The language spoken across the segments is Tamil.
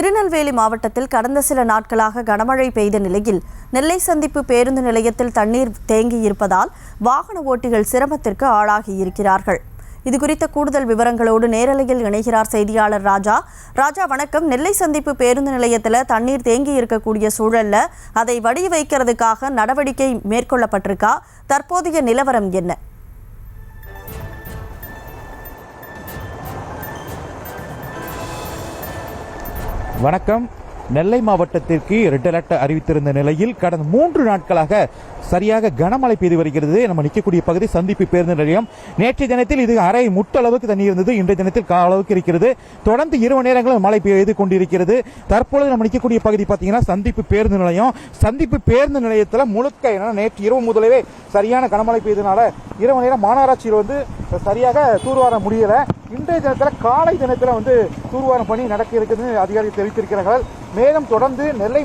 திருநெல்வேலி மாவட்டத்தில் கடந்த சில நாட்களாக கனமழை பெய்த நிலையில் நெல்லை சந்திப்பு பேருந்து நிலையத்தில் தண்ணீர் தேங்கியிருப்பதால் வாகன ஓட்டிகள் சிரமத்திற்கு ஆளாகியிருக்கிறார்கள். இதுகுறித்த கூடுதல் விவரங்களோடு நேரலையில் இணைகிறார் செய்தியாளர் ராஜா. ராஜா வணக்கம். நெல்லை சந்திப்பு பேருந்து நிலையத்தில் தண்ணீர் தேங்கி இருக்கக்கூடிய சூழல்ல அதை வடி வைக்கிறதுக்காக நடவடிக்கை மேற்கொள்ளப்பட்டிருக்கா? தற்போதைய நிலவரம் என்ன? வணக்கம். நெல்லை மாவட்டத்திற்கு ரெட் அலர்ட் அறிவித்திருந்த நிலையில் கடந்த 3 நாட்களாக சரியாக கனமழை பெய்து வருகிறது. நம்ம நிற்கக்கூடிய பகுதி சந்திப்பு பேருந்து நிலையம். நேற்றைய தினத்தில் இது அரை முட்டளவுக்கு தண்ணீர் இருந்தது. இன்றைய தினத்தில் காலளவுக்கு இருக்கிறது. தொடர்ந்து 2 நேரங்களும் மழை பெய்து கொண்டிருக்கிறது. தற்பொழுது நம்ம நிற்கக்கூடிய பகுதி பார்த்தீங்கன்னா சந்திப்பு பேருந்து நிலையம். சந்திப்பு பேருந்து நிலையத்தில் முழுக்க நேற்று இரவு முதலவே சரியான கனமழை பெய்தனால இரவு நேரம் மாநகராட்சியில் சரியாக தூர்வார முடியல. இன்றைய தினத்தில் காலை தினத்தில் தூர்வாரம் பணி நடக்க இருக்குதுன்னு அதிகாரிகள் தெரிவித்திருக்கிறார்கள். மேலும் தொடர்ந்து நெல்லை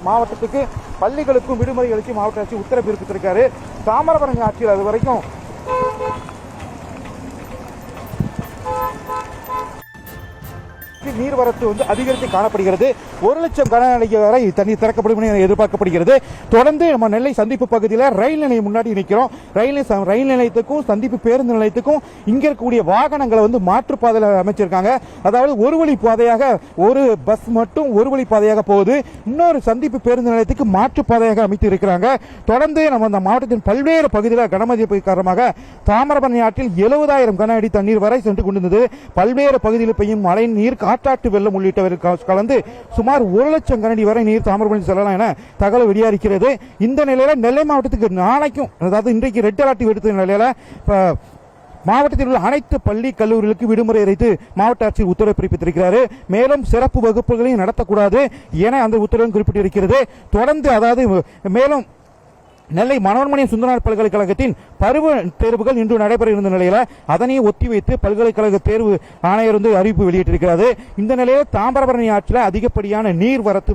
மாவட்டத்துக்கு பள்ளிகளுக்கும் விடுமுறைகளுக்கும் மாவட்ட ஆட்சி உத்தரவு பிறப்பித்திருக்காரு. தாமிரபரணி ஆட்சியில் அது வரைக்கும் நீர்வரத்து அதிகரித்து காணப்படுகிறது. 1 லட்சம் கன அடி வரை தண்ணீர் திறக்கப்படும் என எதிர்பார்க்கப்படுகிறது. தொடர்ந்து நம்ம நெல்லை சந்திப்பு பகுதியில் ரயில் நிலையம் முன்னாடி நிற்கிறோம். ரயில் நிலையத்துக்கும் சந்திப்பு பேருந்து நிலையத்துக்கும் இங்க இருக்கக்கூடிய வாகனங்களை மாற்றுப்பாதையில் அமைச்சிருக்காங்க. அதாவது ஒரு வழி பாதையாக ஒரு பஸ் மட்டும் ஒரு வழி பாதையாக போகுது. இன்னொரு சந்திப்பு பேருந்து நிலையத்துக்கு மாற்றுப்பாதையாக அமைத்து இருக்கிறாங்க. தொடர்ந்து நம்ம இந்த மாவட்டத்தின் பல்வேறு பகுதியில் கனமழை காரணமாக தாமிரபரணி ஆற்றில் 70,000 கன அடி தண்ணீர் வரை சென்று கொண்டிருந்தது. பல்வேறு பகுதியில் பெய்யும் மழை நீர், காற்றாட்டு வெள்ளம் உள்ளிட்டவை கலந்து சுமார் 1 லட்சம் கனஅடி வரை நீர் தாமிரபரணி செல்லலாம் என தகவல் வெளியாகிறது. இந்த நிலையில நெல்லை மாவட்டத்துக்கு நாளைக்கும், அதாவது இன்றைக்கு ரெட் அலர்ட் எடுத்த நிலையில மாவட்டத்தில் உள்ள அனைத்து பள்ளி கல்லூரிகளுக்கு விடுமுறை அறிவித்து மாவட்ட ஆட்சியர் உத்தரவு பிறப்பித்திருக்கிறார். மேலும் சிறப்பு வகுப்புகளையும் நடத்தக்கூடாது என அந்த உத்தரவு குறிப்பிட்டிருக்கிறது. தொடர்ந்து அதாவது மேலும் நெல்லை மனோன்மணியம் சுந்தரனார் பல்கலைக்கழகத்தின் பருவ தேர்வுகள் இன்று நடைபெற இருந்த நிலையில் அதனை ஒத்திவைத்து பல்கலைக்கழக தேர்வு ஆணையர் அறிவிப்பு வெளியிட்டிருக்கிறார். இந்த நிலையில் தாமிரபரணி ஆற்றில் அதிகப்படியான நீர் வரத்து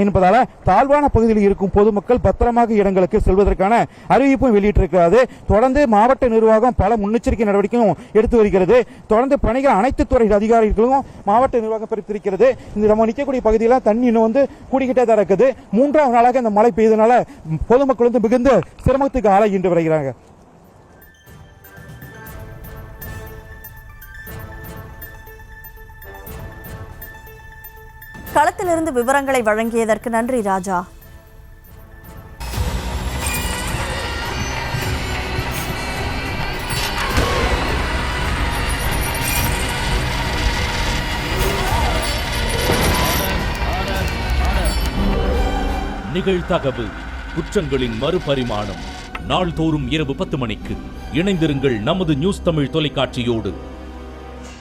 என்பதால் தாழ்வான பகுதியில் இருக்கும் பொதுமக்கள் பத்திரமாக இடங்களுக்கு செல்வதற்கான அறிவிப்பும் வெளியிட்டிருக்கிறது. தொடர்ந்து மாவட்ட நிர்வாகம் பல முன்னெச்சரிக்கை நடவடிக்கையும் எடுத்து வருகிறது. தொடர்ந்து பணிகள் அனைத்து துறை அதிகாரிகளும் மாவட்ட நிர்வாகம் பிரித்திருக்கிறது. இந்த நம்ம நிற்கக்கூடிய பகுதியில் தண்ணி இன்னும் கூடிக்கிட்டே தான் இருக்குது. 3ஆம் நாளாக இந்த மழை பெய்தனால பொதுமக்கள் மிகுந்த சிரமத்துக்கு ஆளாகிட்டு வருகிறாங்க. களத்திலிருந்து விவரங்களை வழங்கியதற்கு நன்றி ராஜா. நிகழ்தகவு குற்றங்களின் மறுபரிமாணம். நாள்தோறும் இரவு 10 மணிக்கு இணைந்திருங்கள் நமது நியூஸ் தமிழ் தொலைக்காட்சியோடு.